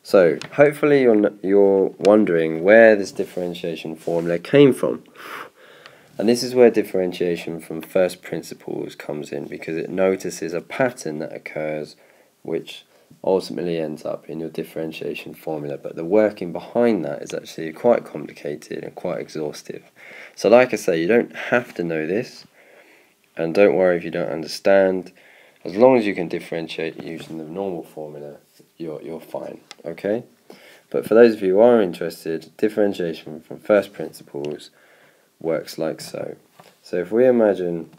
So, hopefully you're wondering where this differentiation formula came from. And this is where differentiation from first principles comes in, because it notices a pattern that occurs which ultimately ends up in your differentiation formula. But the working behind that is actually quite complicated and quite exhaustive. So like I say, you don't have to know this, and don't worry if you don't understand. As long as you can differentiate using the normal formula, you're fine, okay? But for those of you who are interested, differentiation from first principles works like so. So if we imagine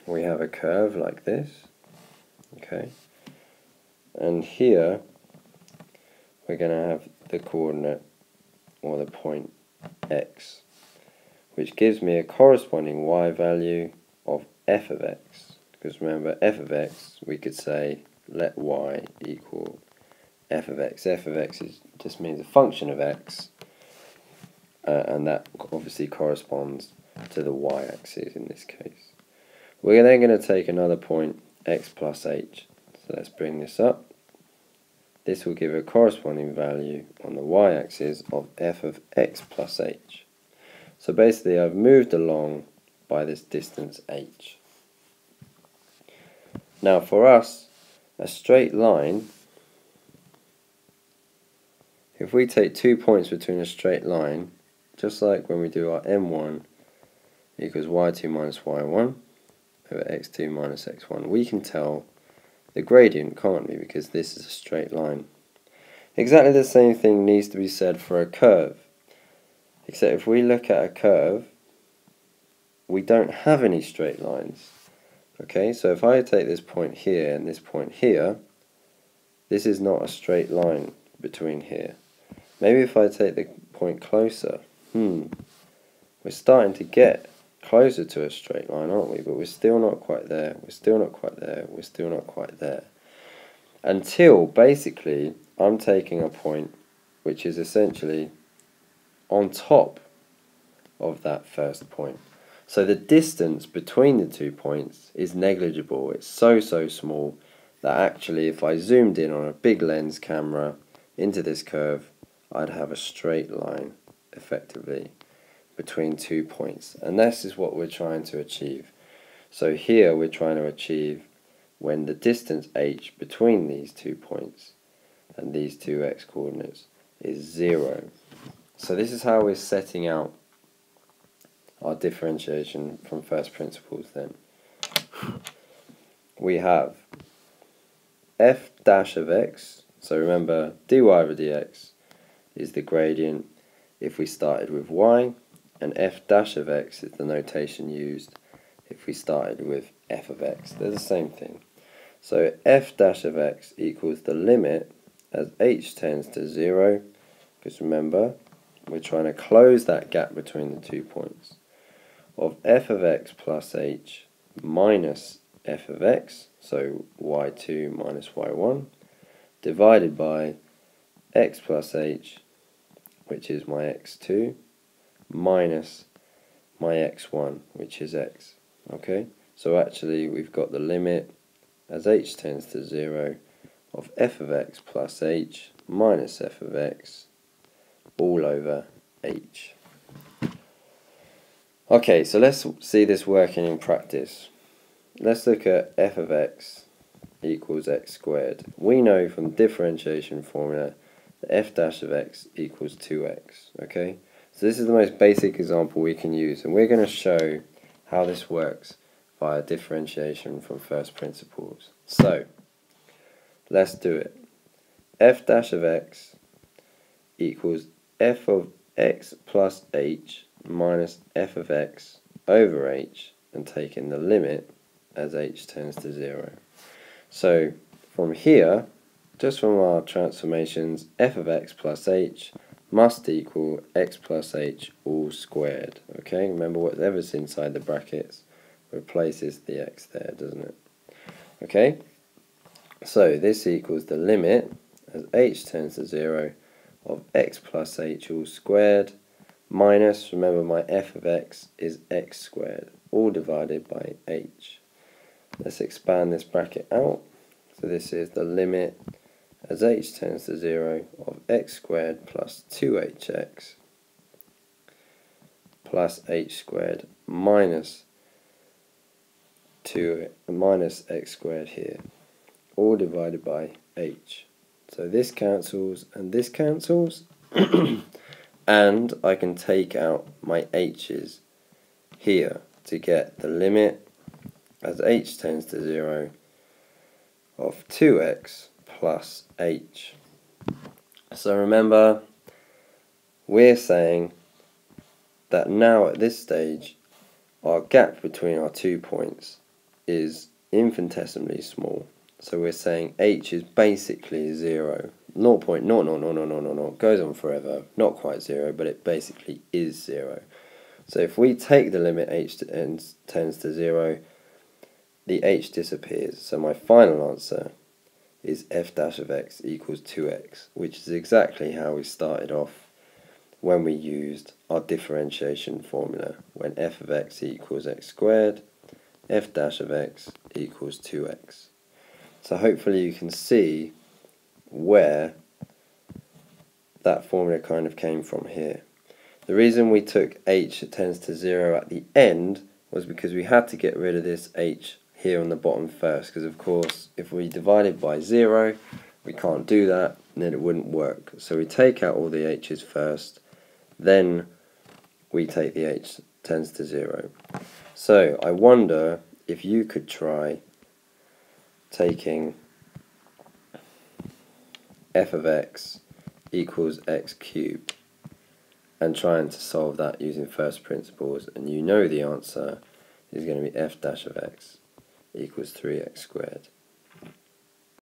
we have a curve like this, okay, and here we're going to have the coordinate, or the point x, which gives me a corresponding y value of f of x. Because remember, f of x, we could say let y equal f of x. F of x just means a function of x, and that obviously corresponds to the y-axis in this case. We're then going to take another point, x plus h. So let's bring this up. This will give a corresponding value on the y-axis of f of x plus h. So basically I've moved along by this distance h. Now for us, a straight line, if we take 2 points between a straight line, just like when we do our m1 equals y2 minus y1 over x2 minus x1, we can tell the gradient, can't we, because this is a straight line. Exactly the same thing needs to be said for a curve, except if we look at a curve, we don't have any straight lines. Okay, so if I take this point here and this point here, this is not a straight line between here. Maybe if I take the point closer, we're starting to get closer to a straight line, aren't we? But we're still not quite there, we're still not quite there, we're still not quite there. Until, basically, I'm taking a point which is essentially on top of that first point. So the distance between the 2 points is negligible. It's so small that actually if I zoomed in on a big lens camera into this curve, I'd have a straight line effectively between 2 points. And this is what we're trying to achieve. So here we're trying to achieve when the distance h between these 2 points and these two x coordinates is 0. So this is how we're setting out our differentiation from first principles then. We have f dash of x, so remember dy over dx is the gradient if we started with y, and f dash of x is the notation used if we started with f of x. They're the same thing. So f dash of x equals the limit as h tends to 0, because remember we're trying to close that gap between the 2 points, of f of x plus h minus f of x, so y2 minus y1, divided by x plus h, which is my x2, minus my x1, which is x. Okay, so actually we've got the limit as h tends to 0 of f of x plus h minus f of x all over h. Okay, so let's see this working in practice. Let's look at f of x equals x squared. We know from differentiation formula that f dash of x equals 2x. Okay, so this is the most basic example we can use, and we're going to show how this works via differentiation from first principles. So let's do it. F dash of x equals f of x plus h minus f of x over h, and taking the limit as h tends to 0. So from here, just from our transformations, f of x plus h must equal x plus h all squared. Okay, remember whatever's inside the brackets, replaces the x there, doesn't it? Okay, so this equals the limit as h tends to 0 of x plus h all squared minus, remember my f of x is x squared, all divided by h. Let's expand this bracket out. So this is the limit as h tends to 0 of x squared plus 2hx plus h squared minus x squared here, all divided by h. So this cancels and this cancels, and I can take out my h's here to get the limit as h tends to 0 of 2x plus h. So remember, we're saying that now at this stage our gap between our 2 points is infinitesimally small. So we're saying h is basically 0. 0.00000 goes on forever, not quite 0, but it basically is 0. So if we take the limit h tends to 0, the h disappears. So my final answer is f dash of x equals 2x, which is exactly how we started off when we used our differentiation formula, when f of x equals x squared, f dash of x equals 2x. So hopefully you can see where that formula kind of came from here. The reason we took h that tends to 0 at the end was because we had to get rid of this h here on the bottom first, because of course if we divided by 0 we can't do that and then it wouldn't work. So we take out all the h's first, then we take the h tends to 0. So I wonder if you could try taking f of x equals x cubed and trying to solve that using first principles, and you know the answer is going to be f dash of x equals 3x squared.